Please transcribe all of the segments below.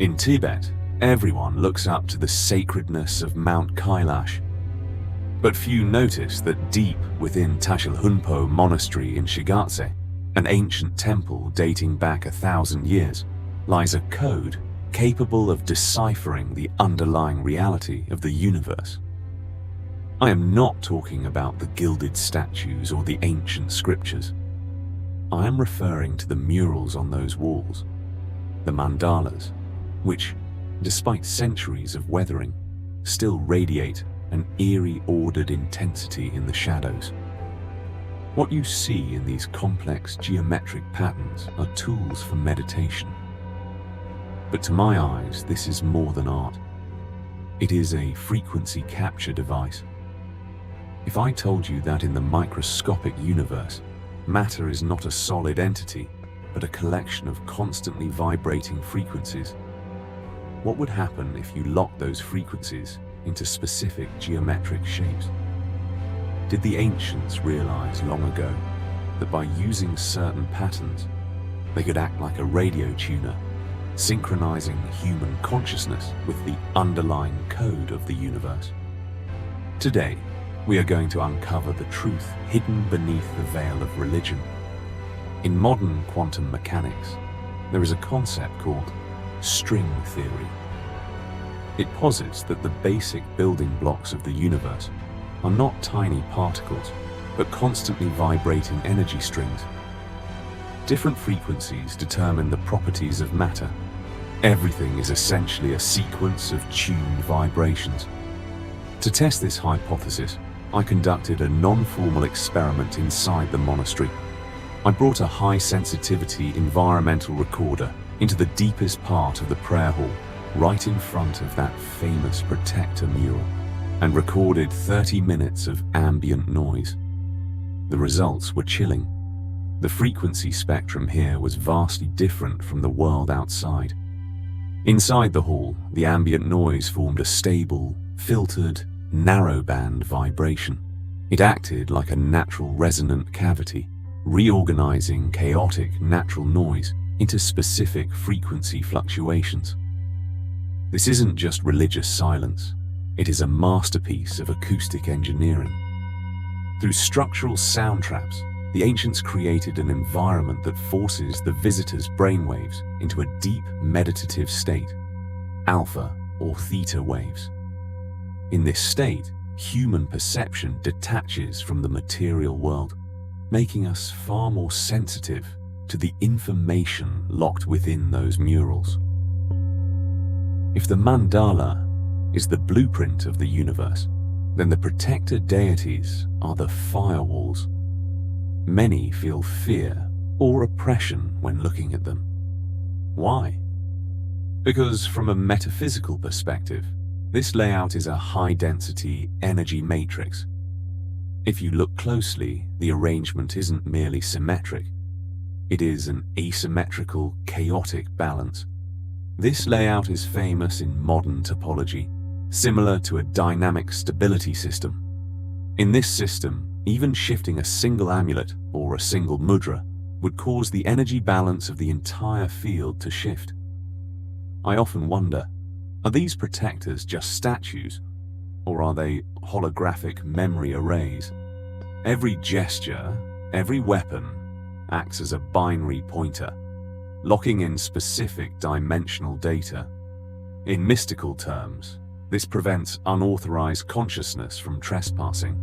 In Tibet, everyone looks up to the sacredness of Mount Kailash. But few notice that deep within Tashilhunpo Monastery in Shigatse, an ancient temple dating back 1,000 years, lies a code capable of deciphering the underlying reality of the universe. I am not talking about the gilded statues or the ancient scriptures. I am referring to the murals on those walls, the mandalas, which, despite centuries of weathering, still radiate an eerie ordered intensity in the shadows. What you see in these complex geometric patterns are tools for meditation. But to my eyes, this is more than art. It is a frequency capture device. If I told you that in the microscopic universe, matter is not a solid entity, but a collection of constantly vibrating frequencies, what would happen if you locked those frequencies into specific geometric shapes? Did the ancients realize long ago that by using certain patterns, they could act like a radio tuner, synchronizing human consciousness with the underlying code of the universe? Today, we are going to uncover the truth hidden beneath the veil of religion. In modern quantum mechanics, there is a concept called string theory. It posits that the basic building blocks of the universe are not tiny particles, but constantly vibrating energy strings. Different frequencies determine the properties of matter. Everything is essentially a sequence of tuned vibrations. To test this hypothesis, I conducted a non-formal experiment inside the monastery. I brought a high-sensitivity environmental recorder into the deepest part of the prayer hall, right in front of that famous Protector mural, and recorded 30 minutes of ambient noise. The results were chilling. The frequency spectrum here was vastly different from the world outside. Inside the hall, the ambient noise formed a stable, filtered, narrowband vibration. It acted like a natural resonant cavity, reorganizing chaotic natural noise into specific frequency fluctuations. This isn't just religious silence. It is a masterpiece of acoustic engineering. Through structural sound traps, the ancients created an environment that forces the visitor's brainwaves into a deep meditative state, alpha or theta waves. In this state, human perception detaches from the material world, making us far more sensitive to the information locked within those murals. If the mandala is the blueprint of the universe, then the protector deities are the firewalls. Many feel fear or oppression when looking at them. Why? Because from a metaphysical perspective, this layout is a high-density energy matrix. If you look closely, the arrangement isn't merely symmetric. It is an asymmetrical, chaotic balance. This layout is famous in modern topology, similar to a dynamic stability system. In this system, even shifting a single amulet or a single mudra would cause the energy balance of the entire field to shift. I often wonder, are these protectors just statues, or are they holographic memory arrays? Every gesture, every weapon, acts as a binary pointer, locking in specific dimensional data. In mystical terms, this prevents unauthorized consciousness from trespassing.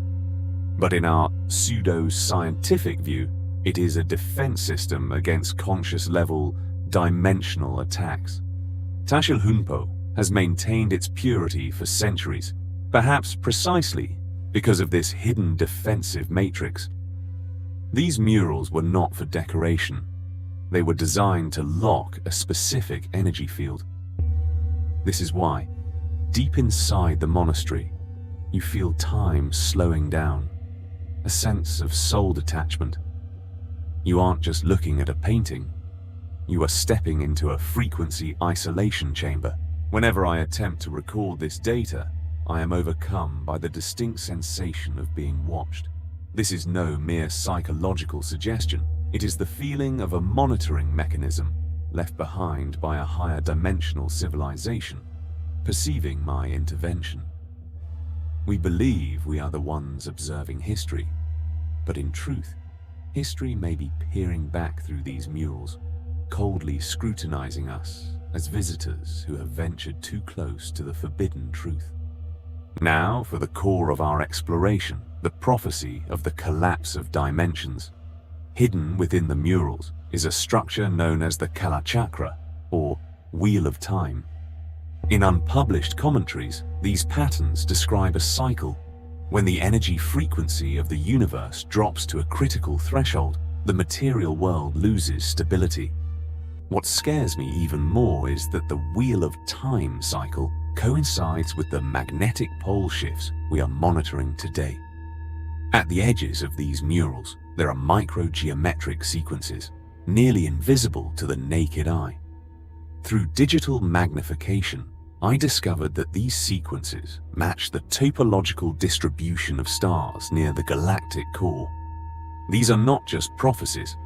But in our pseudo-scientific view, it is a defense system against conscious-level, dimensional attacks. Tashilhunpo has maintained its purity for centuries, perhaps precisely because of this hidden defensive matrix. These murals were not for decoration. They were designed to lock a specific energy field. This is why, deep inside the monastery, you feel time slowing down, a sense of soul detachment. You aren't just looking at a painting. You are stepping into a frequency isolation chamber. Whenever I attempt to record this data, I am overcome by the distinct sensation of being watched. This is no mere psychological suggestion. It is the feeling of a monitoring mechanism, left behind by a higher dimensional civilization, perceiving my intervention. We believe we are the ones observing history, but in truth, history may be peering back through these murals, coldly scrutinizing us as visitors who have ventured too close to the forbidden truth. Now for the core of our exploration, the prophecy of the collapse of dimensions. Hidden within the murals is a structure known as the Kala Chakra, or Wheel of Time. In unpublished commentaries, these patterns describe a cycle. When the energy frequency of the universe drops to a critical threshold, the material world loses stability. What scares me even more is that the Wheel of Time cycle coincides with the magnetic pole shifts we are monitoring today. At the edges of these murals, there are microgeometric sequences, nearly invisible to the naked eye. Through digital magnification, I discovered that these sequences match the topological distribution of stars near the galactic core. These are not just prophecies,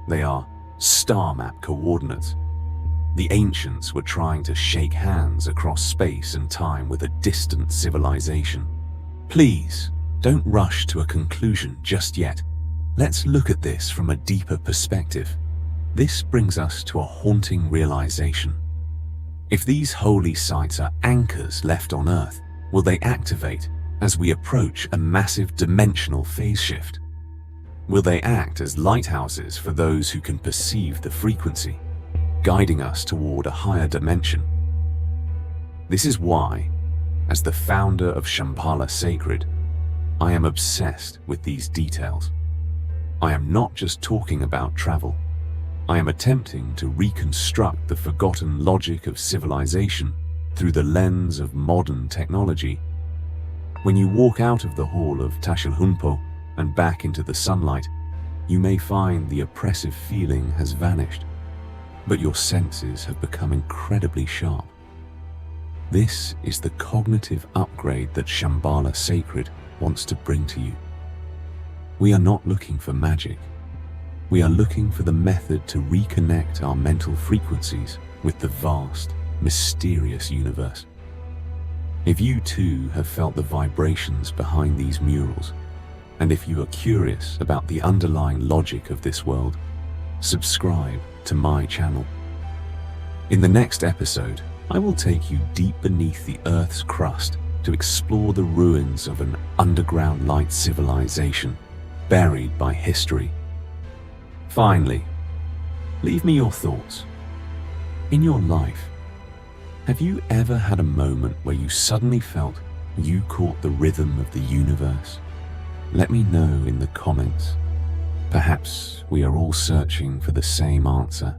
they are star map coordinates. The ancients were trying to shake hands across space and time with a distant civilization. Please, don't rush to a conclusion just yet. Let's look at this from a deeper perspective. This brings us to a haunting realization. If these holy sites are anchors left on Earth, will they activate as we approach a massive dimensional phase shift? Will they act as lighthouses for those who can perceive the frequency, guiding us toward a higher dimension? This is why, as the founder of Shambhala Sacred, I am obsessed with these details. I am not just talking about travel. I am attempting to reconstruct the forgotten logic of civilization through the lens of modern technology. When you walk out of the hall of Tashilhunpo and back into the sunlight, you may find the oppressive feeling has vanished, but your senses have become incredibly sharp. This is the cognitive upgrade that Shambhala Sacred wants to bring to you. We are not looking for magic. We are looking for the method to reconnect our mental frequencies with the vast, mysterious universe. If you too have felt the vibrations behind these murals, and if you are curious about the underlying logic of this world, subscribe to my channel. In the next episode, I will take you deep beneath the Earth's crust to explore the ruins of an underground light civilization buried by history. Finally, leave me your thoughts. In your life, have you ever had a moment where you suddenly felt you caught the rhythm of the universe? Let me know in the comments. Perhaps we are all searching for the same answer.